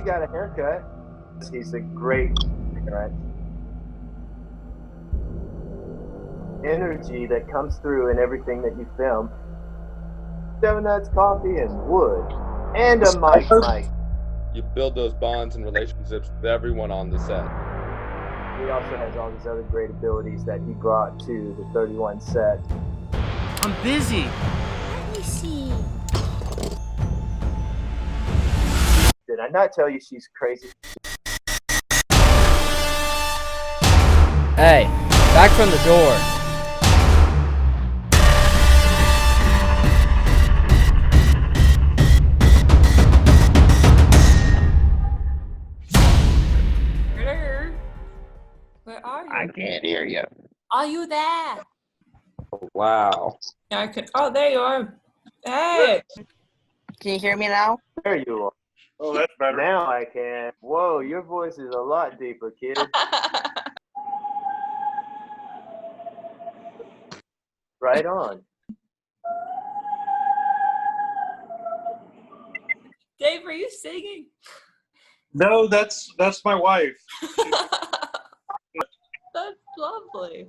you got a haircut. He's a great parent. Energy that comes through in everything that you film. Donuts, coffee, and wood. And a mic. You build those bonds and relationships with everyone on the set. He also has all these other great abilities that he brought to the 31 set. I'm busy. Let me see. Did I not tell you she's crazy? Hey, back from the door. Where are you? I can't hear you. Are you there? Wow. Yeah, I can. Oh, there you are. Hey. Can you hear me now? There you are. Oh, that's better. Now I can. Whoa, your voice is a lot deeper, kid. Right on. Dave, are you singing? No, that's my wife. That's lovely.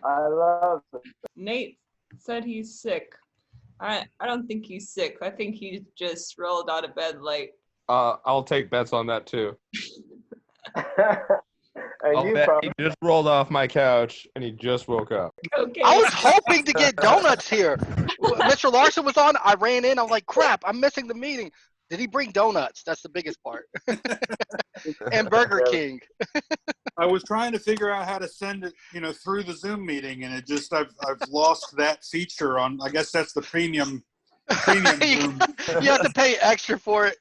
I love it. Nate said he's sick. I don't think he's sick. I think he just rolled out of bed late. I'll take bets on that too. And I'll you bet probably, he just rolled off my couch and he just woke up. Okay. I was hoping to get donuts here. Mr. Larson was on. I ran in. I was like, crap, I'm missing the meeting. Did he bring donuts? That's the biggest part. And Burger King. I was trying to figure out how to send it, through the Zoom meeting, and it just I've lost that feature on. I guess that's the premium Zoom. You have to pay extra for it.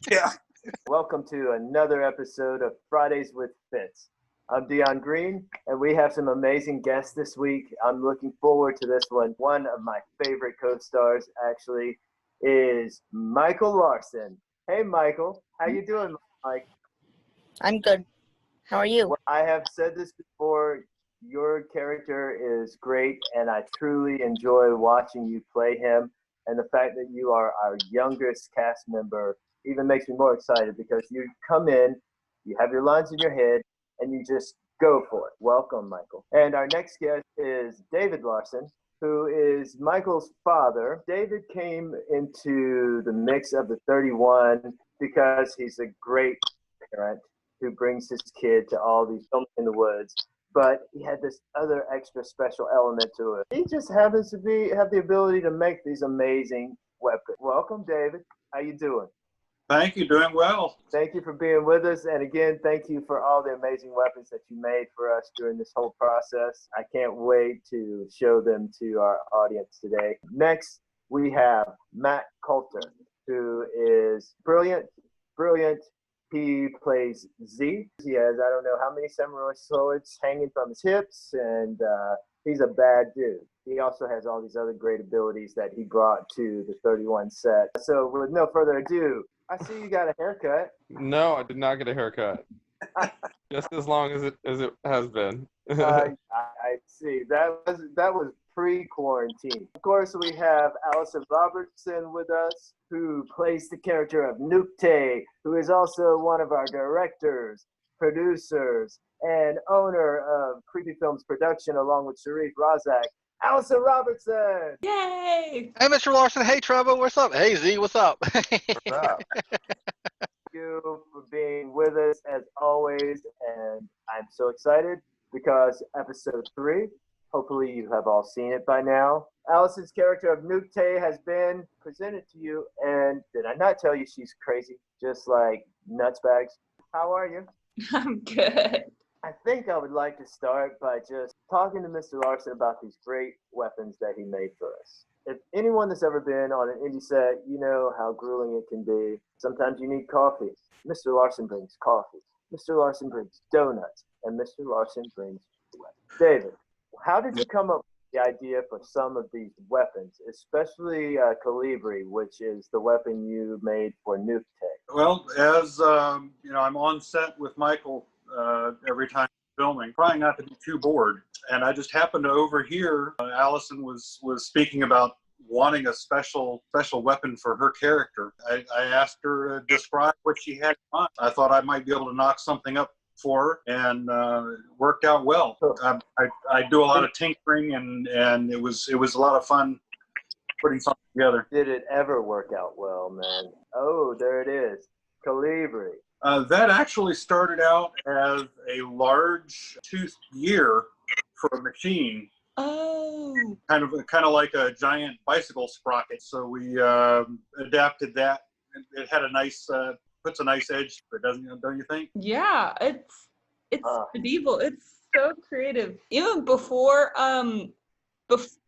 Yeah. welcome to another episode of Fridays with Fitz. I'm Dion Green, and we have some amazing guests this week. I'm looking forward to this one. One of my favorite co-stars, actually, is Michael Larson. Hey, Michael. How you doing, Mike? I'm good. How are you? Well, I have said this before. Your character is great, and I truly enjoy watching you play him. And the fact that you are our youngest cast member even makes me more excited because you come in, you have your lines in your head, and you just go for it. Welcome, Michael. And our next guest is David Larson, who is Michael's father. David came into the mix of the 31 because he's a great parent who brings his kid to all these films in the woods. But he had this other extra special element to it. He just happens to have the ability to make these amazing weapons. Welcome, David. How you doing? Thank you. Doing well. Thank you for being with us. And again, thank you for all the amazing weapons that you made for us during this whole process. I can't wait to show them to our audience today. Next, we have Matt Colton, who is brilliant. He plays Z. He has, I don't know how many samurai swords hanging from his hips, and he's a bad dude. He also has all these other great abilities that he brought to the 31 set. So with no further ado, I see you got a haircut. No, I did not get a haircut. Just as long as it has been. I see. That was pre-quarantine. Of course, we have Allison Robertson with us, who plays the character of Nukte, who is also one of our directors, producers, and owner of Creepy Films Production, along with Sharif Razak. Allison Robertson! Yay! Hey, Mr. Larson. Hey, Trevor. What's up? Hey, Z. What's up? What's up? Thank you for being with us as always, and I'm so excited because episode 3, hopefully you have all seen it by now. Allison's character of Nukte has been presented to you, and did I not tell you she's crazy, just like Nutsbags? How are you? I'm good. I think I would like to start by just talking to Mr. Larson about these great weapons that he made for us. If anyone that's ever been on an indie set, you know how grueling it can be. Sometimes you need coffee. Mr. Larson brings coffee. Mr. Larson brings donuts. And Mr. Larson brings weapons. David, how did you come up with the idea for some of these weapons, especially Colibri, which is the weapon you made for Nukte? Well, as I'm on set with Michael every time filming, trying not to be too bored. And I just happened to overhear Allison was speaking about wanting a special weapon for her character. I asked her to describe what she had in mind. I thought I might be able to knock something up for her, and it worked out well. I do a lot of tinkering, and it was a lot of fun putting something together. Did it ever work out well, man? Oh, there it is. Colibri. That actually started out as a large toothed gear for a machine. Oh. Kind of like a giant bicycle sprocket. So we adapted that. It had a nice, puts a nice edge to it, don't you think? Yeah, it's medieval. It's so creative. Even before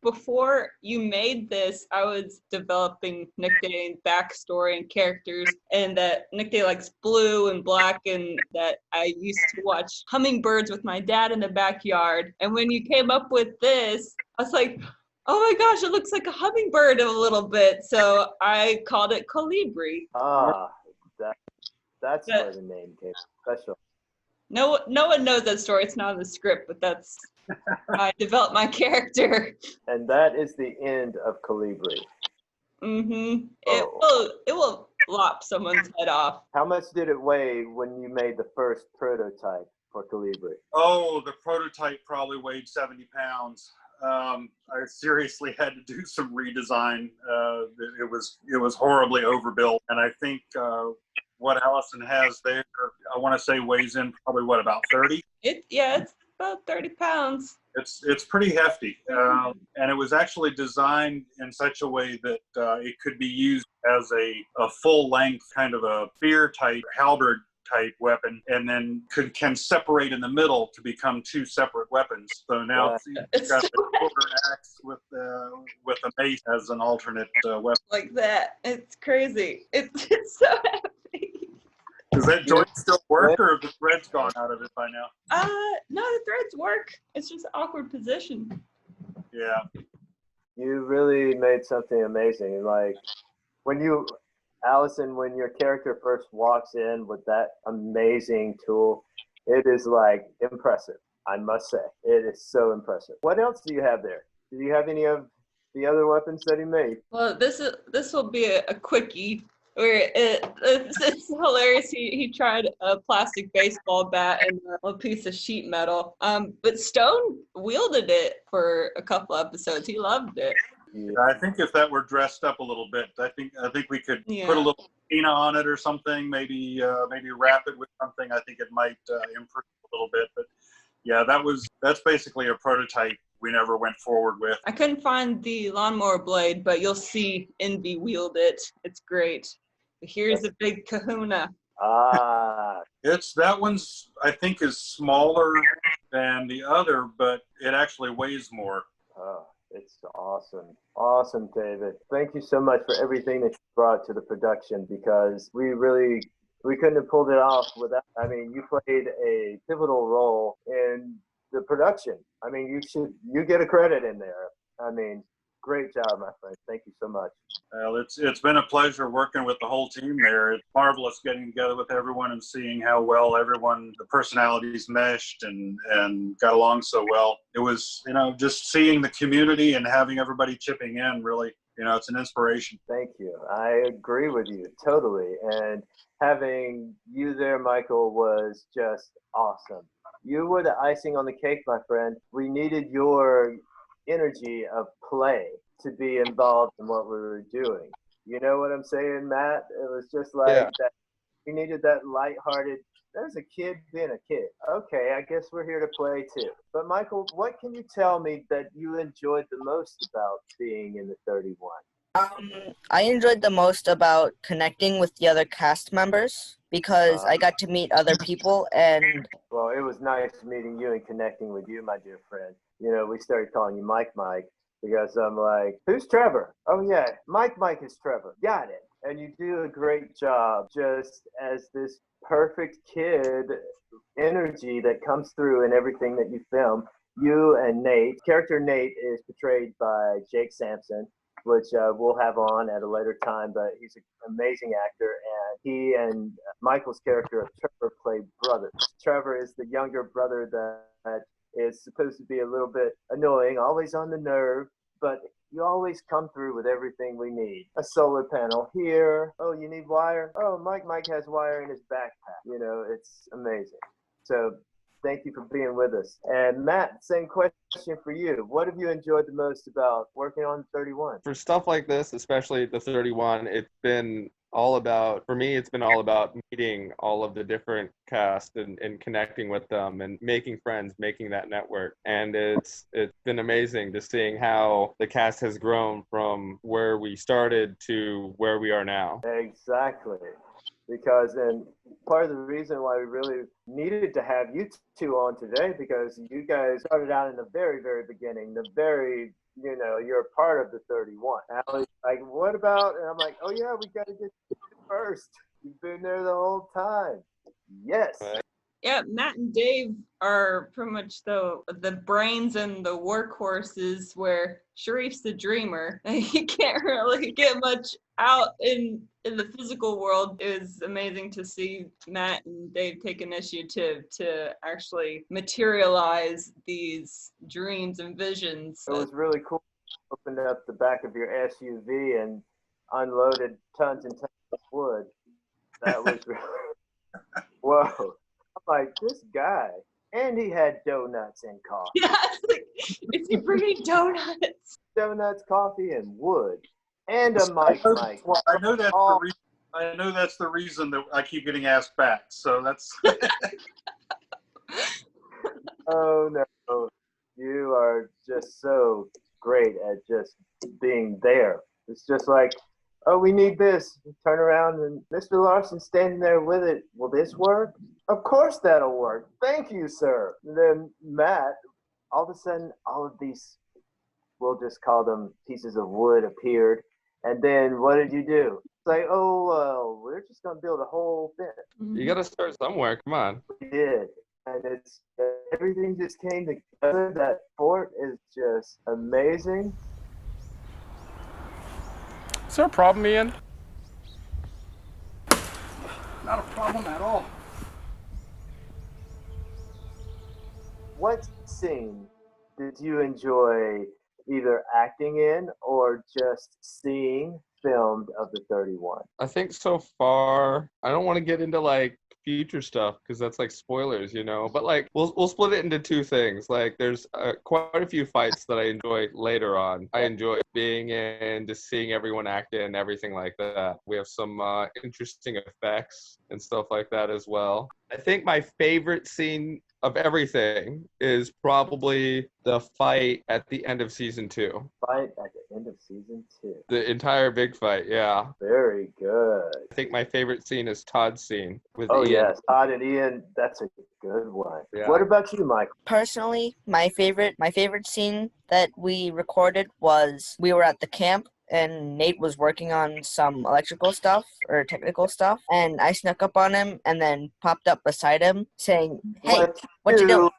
before you made this, I was developing Nick Day backstory and characters, and that Nick Day likes blue and black, and that I used to watch hummingbirds with my dad in the backyard. And when you came up with this, I was like, oh my gosh, it looks like a hummingbird a little bit. So I called it Colibri. That's where the name came. Special. No one knows that story. It's not in the script, but that's how I developed my character. And that is the end of Colibri. Mm-hmm. Oh. It will lop someone's head off. How much did it weigh when you made the first prototype for Colibri? Oh, the prototype probably weighed 70 pounds. I seriously had to do some redesign. It was horribly overbuilt, and I think what Allison has there, I want to say weighs in probably about 30. It's about 30 pounds. It's pretty hefty, and it was actually designed in such a way that it could be used as a full length kind of a spear type, halberd type weapon, and then can separate in the middle to become two separate weapons. So now it's got the quarter axe with a mace as an alternate weapon. Like that. It's crazy. It's so heavy. Does that joint still work, or have the threads gone out of it by now? No, the threads work. It's just awkward position. Yeah. You really made something amazing. Like Allison, when your character first walks in with that amazing tool, it is like impressive. I must say, it is so impressive. What else do you have there? Do you have any of the other weapons that he made? Well, this will be a quickie. Where it's hilarious. He tried a plastic baseball bat and a piece of sheet metal. But Stone wielded it for a couple episodes. He loved it. Yeah, I think if that were dressed up a little bit, I think we could put a little patina on it or something. Maybe wrap it with something. I think it might improve a little bit. But yeah, that's basically a prototype we never went forward with. I couldn't find the lawnmower blade, but you'll see Envy wield it. It's great. Here's a big kahuna. That one's, I think, is smaller than the other, but it actually weighs more. Oh, it's awesome. Awesome, David. Thank you so much for everything that you brought to the production, because we couldn't have pulled it off without, you played a pivotal role in the production. You get a credit in there. Great job, my friend. Thank you so much. Well, it's been a pleasure working with the whole team there. It's marvelous getting together with everyone and seeing how well the personalities meshed and got along so well. It was, just seeing the community and having everybody chipping in, really, it's an inspiration. Thank you. I agree with you totally. And having you there, Michael, was just awesome. You were the icing on the cake, my friend. We needed your energy of play to be involved in what we were doing. You know what I'm saying, Matt? It was just like that. We needed that lighthearted, there's a kid being a kid. Okay, I guess we're here to play too. But Michael, what can you tell me that you enjoyed the most about being in the 31? I enjoyed the most about connecting with the other cast members, because I got to meet other people. And well, it was nice meeting you and connecting with you, my dear friend. We started calling you Mike, because I'm like, who's Trevor? Oh yeah, Mike is Trevor. Got it. And you do a great job just as this perfect kid energy that comes through in everything that you film. You and Nate. Character Nate is portrayed by Jake Sampson, which we'll have on at a later time, but he's an amazing actor, and he and Michael's character of Trevor play brothers. Trevor is the younger brother that is supposed to be a little bit annoying, always on the nerve, but you always come through with everything we need. A solar panel here. Oh, you need wire? Oh, Mike has wire in his backpack. You know, it's amazing. So thank you for being with us. And Matt, same question for you. What have you enjoyed the most about working on 31? For stuff like this, especially the 31, it's been all about, for me, it's been all about meeting all of the different cast and connecting with them and making friends, making that network. And it's been amazing to seeing how the cast has grown from where we started to where we are now. Exactly. Because, and part of the reason why we really needed to have you two on today, because you guys started out in the very, very beginning, you know, you're a part of the 31. Allie's like, what about? And I'm like, oh yeah, we got to get you first. You've been there the whole time. Yes. Yeah, Matt and Dave are pretty much the brains and the workhorses, where Sharif's the dreamer. He can't really get much out in the physical world. It was amazing to see Matt and Dave take initiative to actually materialize these dreams and visions. It was really cool. Opened up the back of your SUV and unloaded tons and tons of wood. That was really, whoa. I'm like, this guy. And he had donuts and coffee. Yeah, is he bringing donuts? Donuts, coffee, and wood. And a mic. Well, I know that's the reason that I keep getting asked back. So that's. Oh no, you are just so great at just being there. It's just like, oh, we need this. Turn around and Mr. Larson standing there with it. Will this work? Of course that'll work. Thank you, sir. And then Matt, all of a sudden, all of these, we'll just call them pieces of wood, appeared. And then what did you do? It's like, oh, well, we're just going to build a whole thing. You got to start somewhere. Come on. We did. And it's everything just came together. That fort is just amazing. Is there a problem, Ian? Not a problem at all. What scene did you enjoy either acting in or just seeing filmed of the 31? I think so far, I don't want to get into like future stuff because that's like spoilers, you know, but like we'll split it into two things. Like there's quite a few fights that I enjoy later on. I enjoy being in, just seeing everyone act in, everything like that. We have some interesting effects and stuff like that as well. I think my favorite scene of everything is probably the fight at the end of season 2. Fight at the end of season 2. The entire big fight, yeah. Very good. I think my favorite scene is Todd's scene with Ian. Yes, Todd and Ian, that's a good one. Yeah. What about you, Michael? Personally, my favorite scene that we recorded was we were at the camp and Nate was working on some electrical stuff or technical stuff, and I snuck up on him and then popped up beside him saying, "Hey, what you doing?"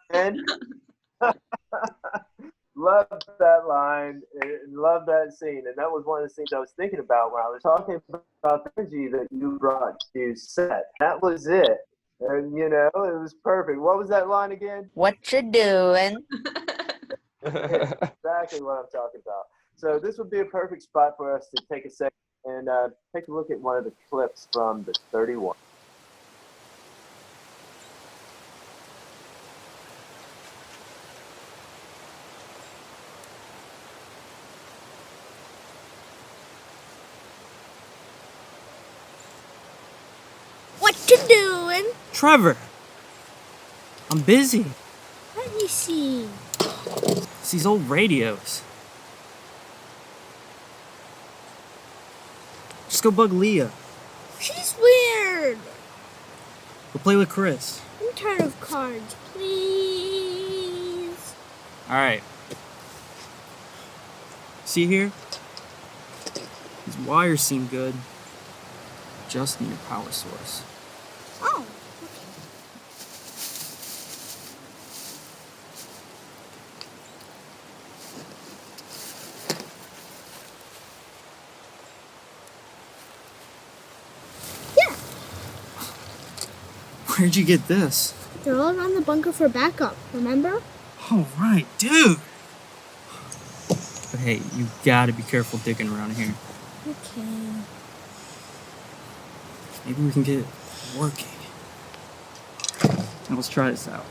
Love that line, love that scene, and that was one of the things I was thinking about when I was talking about the energy that you brought to set. That was it, and you know, it was perfect. What was that line again? What you doing? Exactly what I'm talking about. So this would be a perfect spot for us to take a second and take a look at one of the clips from the 31. What you doing? Trevor, I'm busy. Let me see. It's these old radios. Just go bug Leah. She's weird. Go play with Chris. I'm tired of cards, please. All right. See here? These wires seem good. Just need a power source. Oh. Where'd you get this? They're all around the bunker for backup, remember? Oh, right, dude. Okay, Hey, you gotta be careful digging around here. Okay. Maybe we can get it working. Now let's try this out.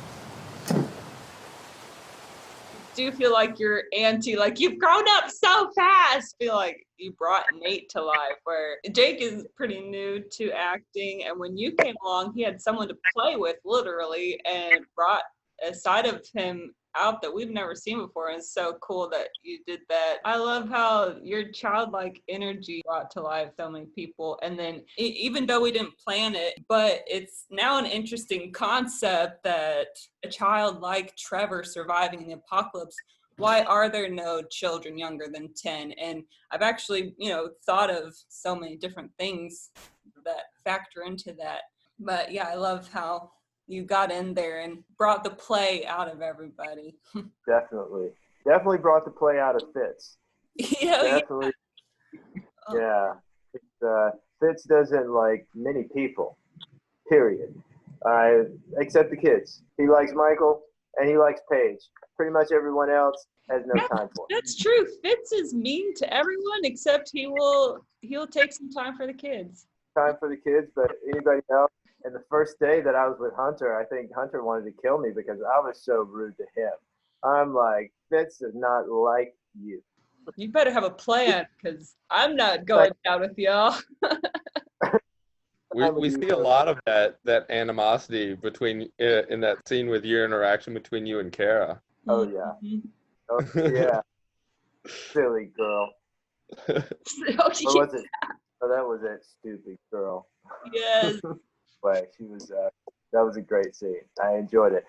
Do feel like your auntie, like you've grown up so fast. Feel like you brought Nate to life. Where Jake is pretty new to acting, and when you came along, he had someone to play with, literally, and brought a side of him out that we've never seen before. And it's so cool that you did that. I love how your childlike energy brought to life so many people. And then even though we didn't plan it, but it's now an interesting concept that a child like Trevor surviving in the apocalypse, why are there no children younger than 10? And I've actually, thought of so many different things that factor into that. But yeah, I love how you got in there and brought the play out of everybody. Definitely brought the play out of Fitz. Definitely. Yeah. Fitz doesn't like many people, period. Except the kids. He likes Michael and he likes Paige. Pretty much everyone else has no time for him. That's true. Fitz is mean to everyone except he'll take some time for the kids. Time for the kids, but anybody else? And the first day that I was with Hunter, I think Hunter wanted to kill me because I was so rude to him. I'm like, Fitz is not like you. You better have a plan because I'm not going down with y'all. We see a lot of that animosity between in that scene with your interaction between you and Kara. Oh yeah. Oh yeah. Silly girl. Oh, Or was it? Oh, that was that stupid girl. Yes. But she was. That was a great scene. I enjoyed it.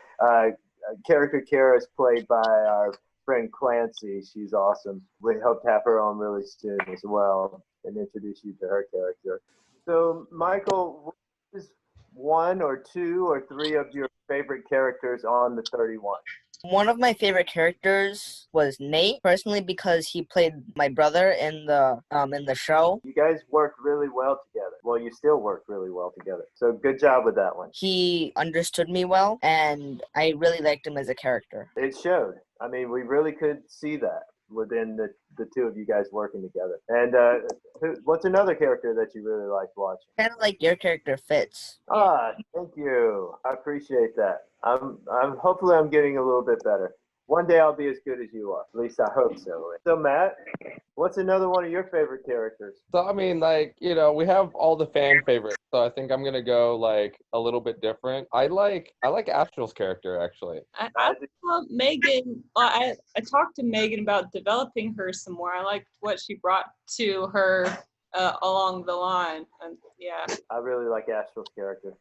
Character Kara is played by our friend Clancy. She's awesome. We hope to have her on really soon as well and introduce you to her character. So, Michael, what is one or two or three of your favorite characters on the 31? One of my favorite characters was Nate, personally because he played my brother in the show. You guys worked really well together. Well, you still work really well together. So good job with that one. He understood me well, and I really liked him as a character. It showed. I mean, we really could see that within the two of you guys working together. And what's another character that you really liked watching? Kind of like your character, Fitz. Thank you. I appreciate that. I'm hopefully I'm getting a little bit better. One day I'll be as good as you are. At least I hope so. So Matt, what's another one of your favorite characters? So I mean, we have all the fan favorites. So I think I'm gonna go like a little bit different. I like Astral's character actually. I love Megan. I talked to Megan about developing her some more. I liked what she brought to her along the line. And yeah. I really like Astral's character.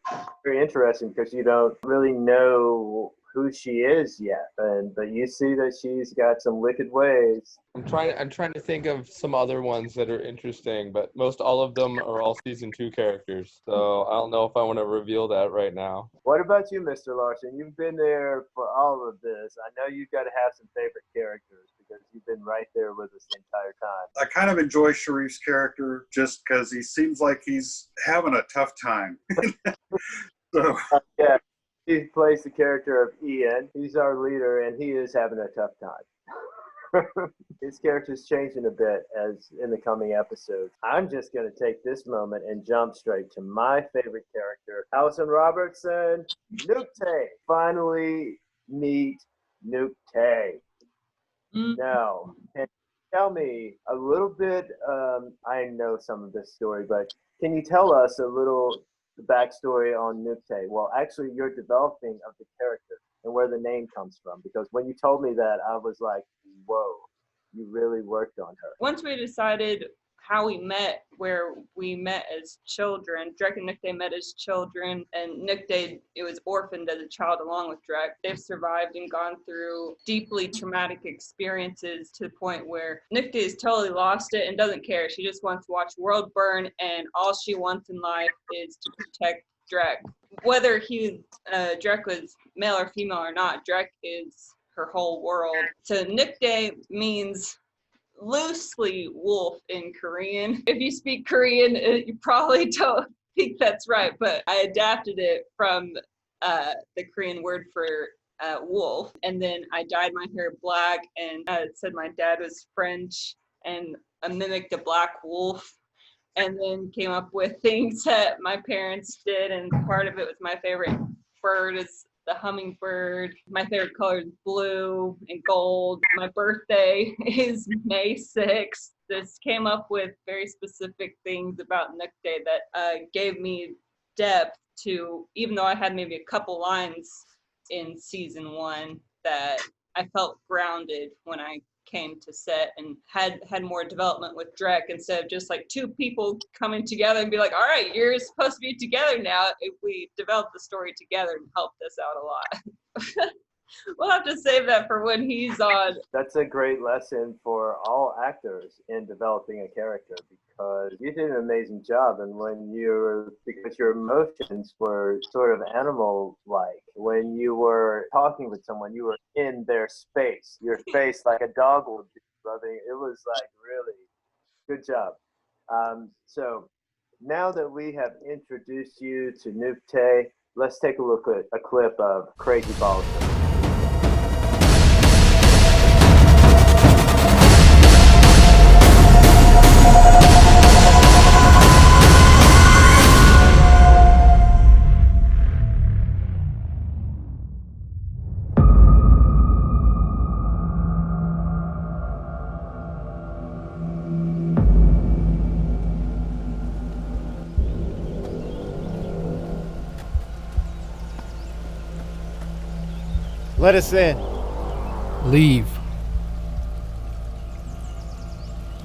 Very interesting because you don't really know who she is yet, but you see that she's got some wicked ways. I'm trying to think of some other ones that are interesting, but most all of them are all season 2 characters. So I don't know if I want to reveal that right now. What about you, Mr. Larson? You've been there for all of this. I know you've got to have some favorite characters because you've been right there with us the entire time. I kind of enjoy Sharif's character just because he seems like he's having a tough time. So yeah. He plays the character of Ian. He's our leader, and he is having a tough time. His character's changing a bit as in the coming episodes. I'm just going to take this moment and jump straight to my favorite character, Allison Robertson, Nukte. Finally meet Nukte. Now, can you tell me a little bit, I know some of this story, but can you tell us a little the backstory on Nukte? Well, actually, your developing of the character and where the name comes from. Because when you told me that, I was like, whoa, you really worked on her. Once we decided how we met, where we met as children, Drek and Nukte met as children, and Nukte, it was orphaned as a child along with Drek. They've survived and gone through deeply traumatic experiences to the point where Nukte has totally lost it and doesn't care. She just wants to watch the world burn, and all she wants in life is to protect Drek. Whether Drek was male or female or not, Drek is her whole world. So Nukte means loosely wolf in Korean. If you speak Korean, you probably don't think that's right, but I adapted it from the Korean word for wolf. And then I dyed my hair black and said my dad was French, and I mimicked a black wolf. And then came up with things that my parents did, and part of it was my favorite bird is the hummingbird. My favorite color is blue and gold. My birthday is May 6th. This came up with very specific things about Nukte that gave me depth to, even though I had maybe a couple lines in season 1, that I felt grounded when I came to set and had more development with Drek instead of just like 2 people coming together and be like, all right, you're supposed to be together now. If we developed the story together and helped us out a lot. We'll have to save that for when he's on. That's a great lesson for all actors in developing a character, because you did an amazing job. And because your emotions were sort of animal-like, when you were talking with someone, you were in their space. Your face, like a dog would be rubbing. It was like really good job. So now that we have introduced you to Nukte, let's take a look at a clip of Crazy Balls. Let us in. Leave.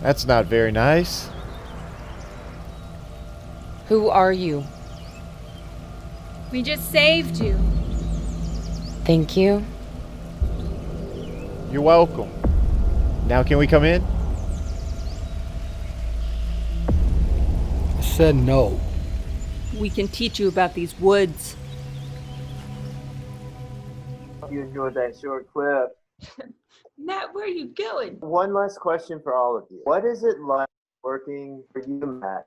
That's not very nice. Who are you? We just saved you. Thank you. You're welcome. Now can we come in? I said no. We can teach you about these woods. You enjoyed that short clip. Matt, where are you going? One last question for all of you. What is it like working for you, Matt,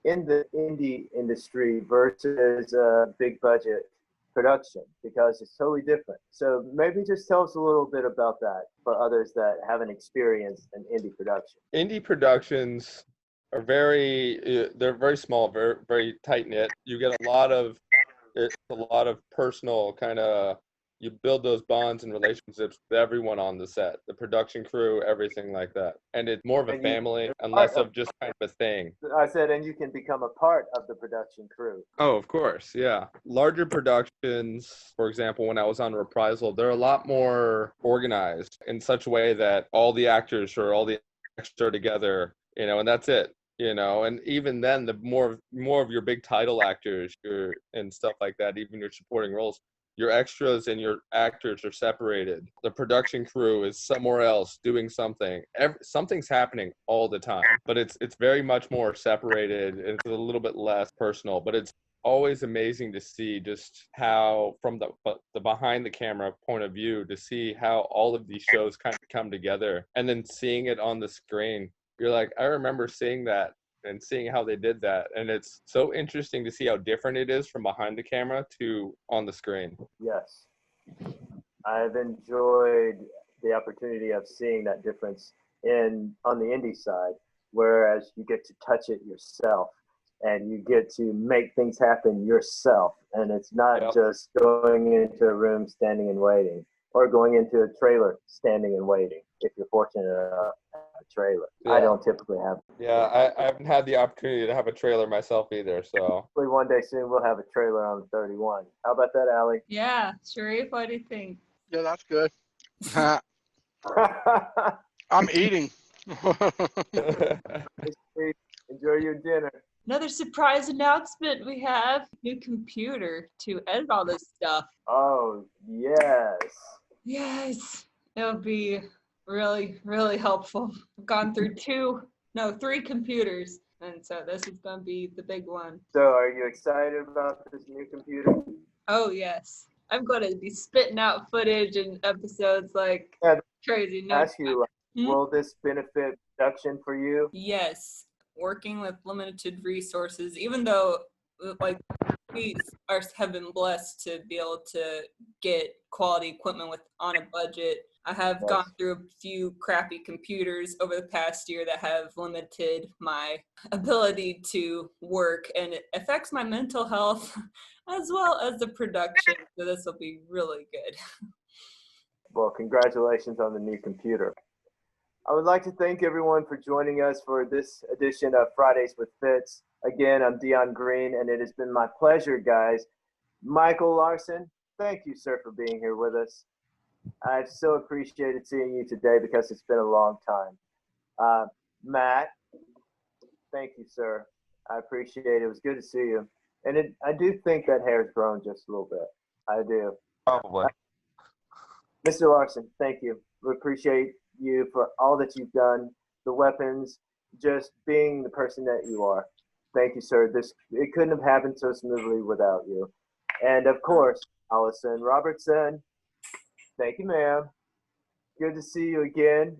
in the indie industry versus a big budget production? Because it's totally different. So maybe just tell us a little bit about that for others that haven't experienced an indie production. Indie productions are they're very small, very, very tight knit. You get a lot of personal kind of, you build those bonds and relationships with everyone on the set, the production crew, everything like that. And it's more of a family and less of just kind of a thing. I said, and you can become a part of the production crew. Oh, of course, yeah. Larger productions, for example, when I was on Reprisal, they're a lot more organized in such a way that all the actors or all the extras are together, and that's it. And even then, the more of your big title actors and stuff like that, even your supporting roles, your extras and your actors are separated. The production crew is somewhere else doing something. Something's happening all the time, but it's very much more separated. It's a little bit less personal, but it's always amazing to see just how, from the behind the camera point of view, to see how all of these shows kind of come together, and then seeing it on the screen. You're like, I remember seeing that and seeing how they did that. And it's so interesting to see how different it is from behind the camera to on the screen. Yes. I've enjoyed the opportunity of seeing that difference on the indie side, whereas you get to touch it yourself and you get to make things happen yourself. And it's not just going into a room, standing and waiting, or going into a trailer, standing and waiting, if you're fortunate enough to have a trailer. Yeah. I don't typically have. Yeah, I haven't had the opportunity to have a trailer myself either, so. Hopefully one day soon we'll have a trailer on 31. How about that, Allie? Yeah, Sharif, what do you think? Yeah, that's good. I'm eating. Enjoy your dinner. Another surprise announcement we have. New computer to edit all this stuff. Oh, yes. Yes, it'll be really, really helpful. I've gone through 3 computers, and so this is going to be the big one. So are you excited about this new computer? Oh, yes. I'm going to be spitting out footage and episodes like crazy. No, ask you, will this benefit production for you? Yes. Working with limited resources, even though like we have been blessed to be able to get quality equipment on a budget. I have gone through a few crappy computers over the past year that have limited my ability to work, and it affects my mental health as well as the production. So this will be really good. Well, congratulations on the new computer. I would like to thank everyone for joining us for this edition of Fridays with Fitz. Again, I'm Dion Green, and it has been my pleasure, guys. Michael Larson, thank you, sir, for being here with us. I've so appreciated seeing you today because it's been a long time. Matt, thank you, sir. I appreciate it. It was good to see you. And I do think that hair's grown just a little bit. I do. Probably. Mr. Larson, thank you. We appreciate you for all that you've done, the weapons, just being the person that you are. Thank you, sir. It couldn't have happened so smoothly without you. And of course, Allison Robertson, thank you, ma'am. Good to see you again.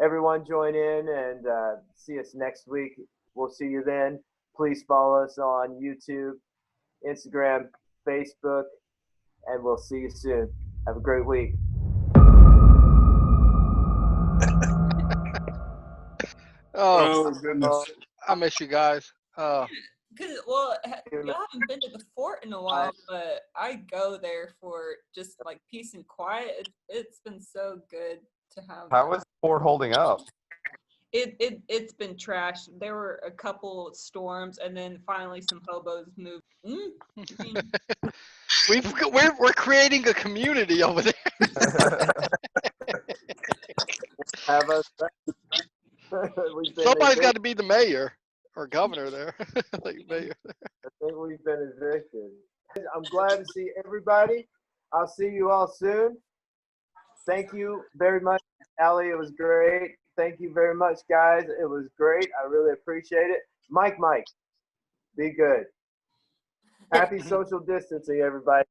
Everyone join in and see us next week. We'll see you then. Please follow us on YouTube, Instagram, Facebook, and we'll see you soon. Have a great week. Oh, goodness. I miss you guys. Y'all haven't been to the fort in a while, but I go there for just like peace and quiet. It's been so good to have. How is the fort holding up? It's been trashed. There were a couple storms, and then finally some hobos moved. We're creating a community over there. Have us. Somebody's got to be the mayor or governor there. Like mayor. I think we've been evicted. I'm glad to see everybody. I'll see you all soon. Thank you very much, Allie. It was great. Thank you very much, guys. It was great. I really appreciate it. Mike, be good. Happy social distancing, everybody.